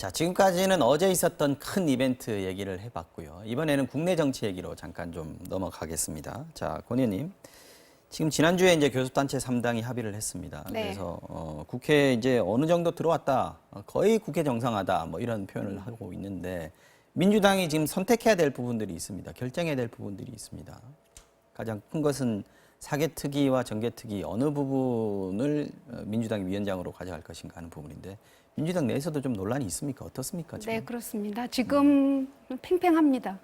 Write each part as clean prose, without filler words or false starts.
자, 지금까지는 어제 있었던 큰 이벤트 얘기를 해봤고요. 이번에는 국내 정치 얘기로 잠깐 좀 넘어가겠습니다. 자, 권 의원님. 지금 지난주에 이제 교섭단체 3당이 합의를 했습니다. 네. 그래서 국회에 이제 어느 정도 들어왔다, 거의 국회 정상화다, 뭐 이런 표현을 하고 있는데 민주당이 지금 선택해야 될 부분들이 있습니다. 결정해야 될 부분들이 있습니다. 가장 큰 것은 사개특위와 정개특위 어느 부분을 민주당이 위원장으로 가져갈 것인가 하는 부분인데 민주당 내에서도 좀 논란이 있습니까? 어떻습니까? 지금? 네, 그렇습니다. 지금 팽팽합니다.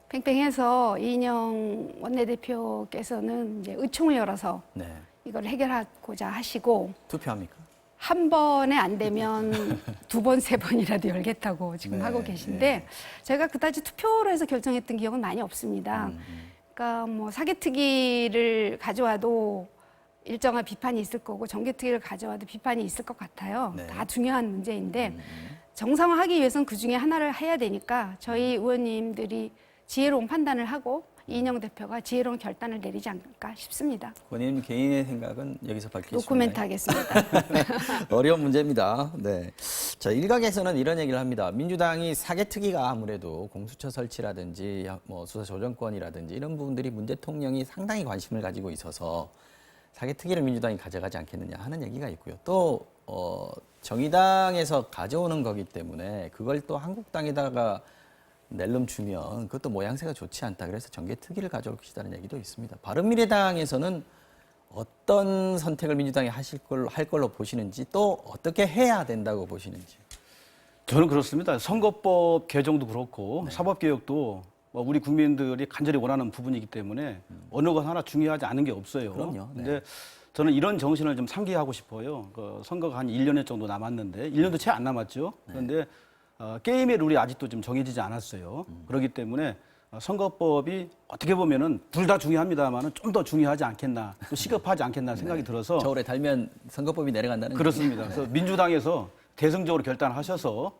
팽팽해서 이인영 원내대표께서는 이제 의총을 열어서 네. 이걸 해결하고자 하시고 투표합니까? 한 번에 안 되면 두 번, 세 번이라도 열겠다고 지금 네, 하고 계신데 네. 저희가 그다지 투표로 해서 결정했던 기억은 많이 없습니다. 그러니까 뭐 사개특위를 가져와도 일정한 비판이 있을 거고 정개특위를 가져와도 비판이 있을 것 같아요. 네. 다 중요한 문제인데 정상화하기 위해서는 그 중에 하나를 해야 되니까 저희 의원님들이 지혜로운 판단을 하고 이인영 대표가 지혜로운 결단을 내리지 않을까 싶습니다. 권 의원님 개인의 생각은 여기서 밝힐 수 노코멘트 있나요? 하겠습니다. 어려운 문제입니다. 네. 자, 일각에서는 이런 얘기를 합니다. 민주당이 사개특위가 아무래도 공수처 설치라든지 뭐 수사 조정권이라든지 이런 부분들이 문 대통령이 상당히 관심을 가지고 있어서 사개특위를 민주당이 가져가지 않겠느냐 하는 얘기가 있고요. 또 정의당에서 가져오는 거기 때문에 그걸 또 한국당에다가 낼름 주면 그것도 모양새가 좋지 않다. 그래서 정개특위를 가져올 것이라는 얘기도 있습니다. 바른미래당에서는 어떤 선택을 민주당이 할 걸로 보시는지 또 어떻게 해야 된다고 보시는지. 저는 그렇습니다. 선거법 개정도 그렇고 사법개혁도 뭐 우리 국민들이 간절히 원하는 부분이기 때문에 어느 것 하나 중요하지 않은 게 없어요. 그럼요. 네. 근데 저는 이런 정신을 좀 상기하고 싶어요. 그 선거가 한 1년 정도 남았는데 1년도 채 안 남았죠. 그런데 게임의 룰이 아직도 좀 정해지지 않았어요. 그렇기 때문에 선거법이 어떻게 보면은 둘 다 중요합니다만은 좀 더 중요하지 않겠나, 또 시급하지 않겠나 생각이 들어서 겨울에 달면 선거법이 내려간다는 그렇습니다. 그래서 민주당에서 대승적으로 결단하셔서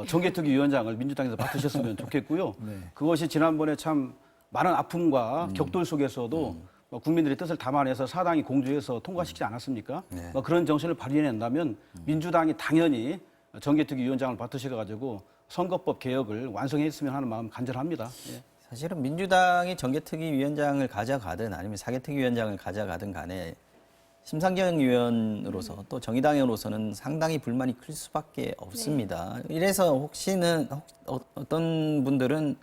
정개특위 위원장을 민주당에서 맡으셨으면 좋겠고요. 그것이 지난번에 참 많은 아픔과 격돌 속에서도 국민들의 뜻을 담아내서 사당이 공조해서 통과시키지 않았습니까? 네. 그런 정신을 발휘해낸다면 민주당이 당연히 정개특위 위원장을 맡으셔가지고 선거법 개혁을 완성했으면 하는 마음 간절합니다. 예. 사실은 민주당이 정개특위 위원장을 가져가든 아니면 사개특위 위원장을 가져가든 간에 심상정 의원으로서 또 정의당으로서는 상당히 불만이 클 수밖에 없습니다. 이래서 혹시는 어떤 분들은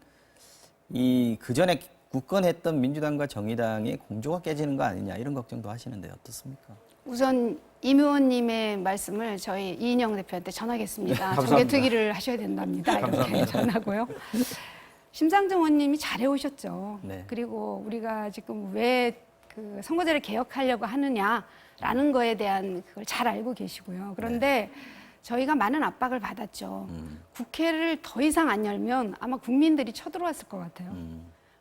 이 그전에 굳건했던 민주당과 정의당의 공조가 깨지는 거 아니냐 이런 걱정도 하시는데 어떻습니까? 우선 임 의원님의 말씀을 저희 이인영 대표한테 전하겠습니다. 감사합니다. 정개특위를 하셔야 된답니다. 이렇게 전하고요. 심상정 의원님이 잘해오셨죠. 네. 그리고 우리가 지금 왜 그 선거제를 개혁하려고 하느냐라는 거에 대한 그걸 잘 알고 계시고요. 그런데 저희가 많은 압박을 받았죠. 국회를 더 이상 안 열면 아마 국민들이 쳐들어왔을 것 같아요.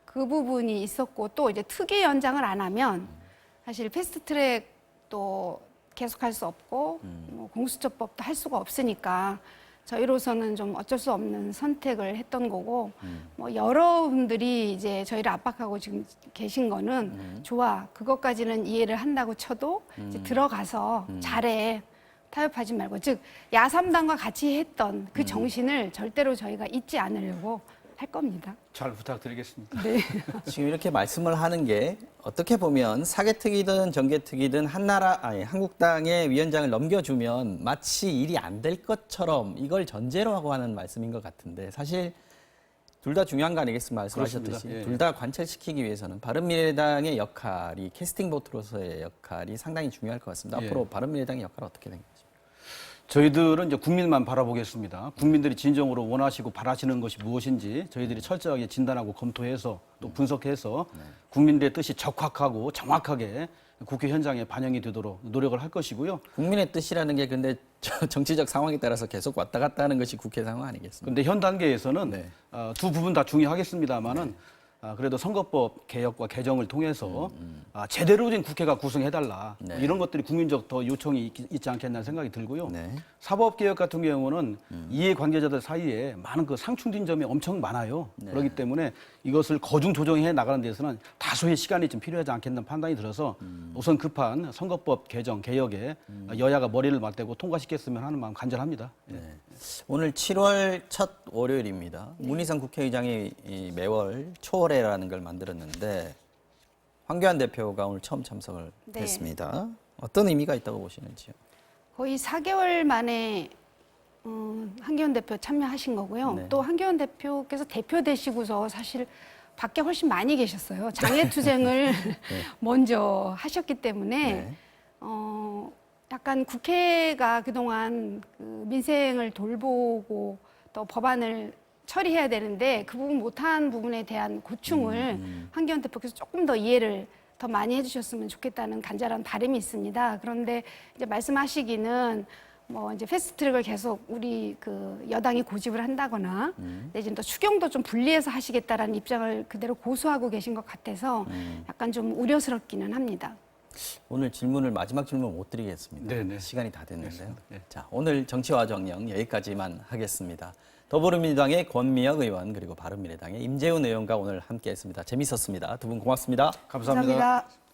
그 부분이 있었고 또 이제 특위 연장을 안 하면 사실 패스트트랙도 계속할 수 없고 뭐 공수처법도 할 수가 없으니까 저희로서는 좀 어쩔 수 없는 선택을 했던 거고 뭐 여러분들이 이제 저희를 압박하고 지금 계신 거는 좋아 그것까지는 이해를 한다고 쳐도 이제 들어가서 잘해 타협하지 말고 즉 야3당과 같이 했던 그 정신을 절대로 저희가 잊지 않으려고 할 겁니다. 잘 부탁드리겠습니다. 네. 지금 이렇게 말씀을 하는 게 어떻게 보면 사개특위든 정개특위든 한국당의 위원장을 넘겨주면 마치 일이 안 될 것처럼 이걸 전제로 하고 하는 말씀인 것 같은데 사실 둘 다 중요한 거 아니겠습니까? 말씀하셨듯이 그렇습니다. 예. 둘 다 관철시키기 위해서는 바른미래당의 역할이 캐스팅 보트로서의 역할이 상당히 중요할 것 같습니다. 예. 앞으로 바른미래당의 역할은 어떻게 된 거죠? 저희들은 이제 국민만 바라보겠습니다. 국민들이 진정으로 원하시고 바라시는 것이 무엇인지 저희들이 철저하게 진단하고 검토해서 또 분석해서 국민들의 뜻이 적확하고 정확하게 국회 현장에 반영이 되도록 노력을 할 것이고요. 국민의 뜻이라는 게 근데 정치적 상황에 따라서 계속 왔다 갔다 하는 것이 국회 상황 아니겠습니까? 그런데 현 단계에서는 네. 두 부분 다 중요하겠습니다만은 그래도 선거법 개혁과 개정을 통해서 제대로 된 국회가 구성해달라 네. 이런 것들이 국민적 더 요청이 있지 않겠나 생각이 들고요. 네. 사법개혁 같은 경우는 이해관계자들 사이에 많은 그 상충된 점이 엄청 많아요. 네. 그렇기 때문에 이것을 거중 조정해 나가는 데서는 다소의 시간이 좀 필요하지 않겠는 판단이 들어서 우선 급한 선거법 개정 개혁에 여야가 머리를 맞대고 통과시켰으면 하는 마음 간절합니다. 예. 네. 오늘 7월 첫 월요일입니다. 문희상 국회의장이 이 매월 초월회라는 걸 만들었는데 황교안 대표가 오늘 처음 참석을 네. 했습니다. 어떤 의미가 있다고 보시는지요? 거의 4개월 만에 한기원 대표 참여하신 거고요. 네. 또 한기원 대표께서 대표 되시고서 사실 밖에 훨씬 많이 계셨어요. 장애투쟁을 먼저 하셨기 때문에 네. 약간 국회가 그동안 그 민생을 돌보고 또 법안을 처리해야 되는데 그 부분 못한 부분에 대한 고충을 한기원 대표께서 조금 더 이해를 더 많이 해주셨으면 좋겠다는 간절한 바람이 있습니다. 그런데 이제 말씀하시기는 뭐 이제 패스트트랙을 계속 우리 그 여당이 고집을 한다거나 내지는 또 추경도 좀 분리해서 하시겠다라는 입장을 그대로 고수하고 계신 것 같아서 약간 좀 우려스럽기는 합니다. 오늘 질문을 마지막 질문 못 드리겠습니다. 네네. 시간이 다 됐는데요. 네. 자, 오늘 정치와 정령 여기까지만 하겠습니다. 더불어민주당의 권미혁 의원 그리고 바른미래당의 임재훈 의원과 오늘 함께했습니다. 재밌었습니다. 두 분 고맙습니다. 감사합니다. 감사합니다.